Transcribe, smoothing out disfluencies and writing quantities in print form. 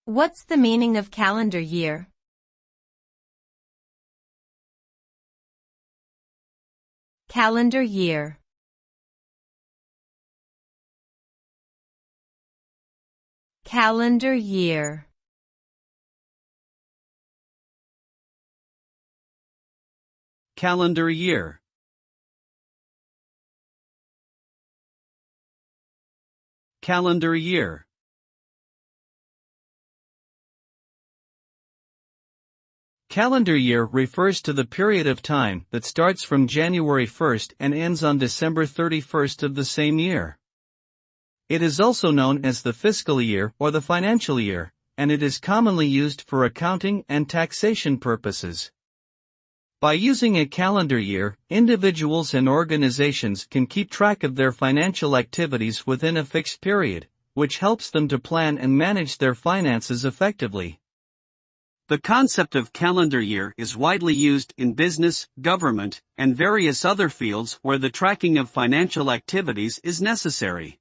What's the meaning of calendar year? Calendar year. Calendar year. Calendar year. Calendar year. Calendar year refers to the period of time that starts from January 1st and ends on December 31st of the same year. It is also known as the fiscal year or the financial year, and it is commonly used for accounting and taxation purposes. By using a calendar year, individuals and organizations can keep track of their financial activities within a fixed period, which helps them to plan and manage their finances effectively. The concept of calendar year is widely used in business, government, and various other fields where the tracking of financial activities is necessary.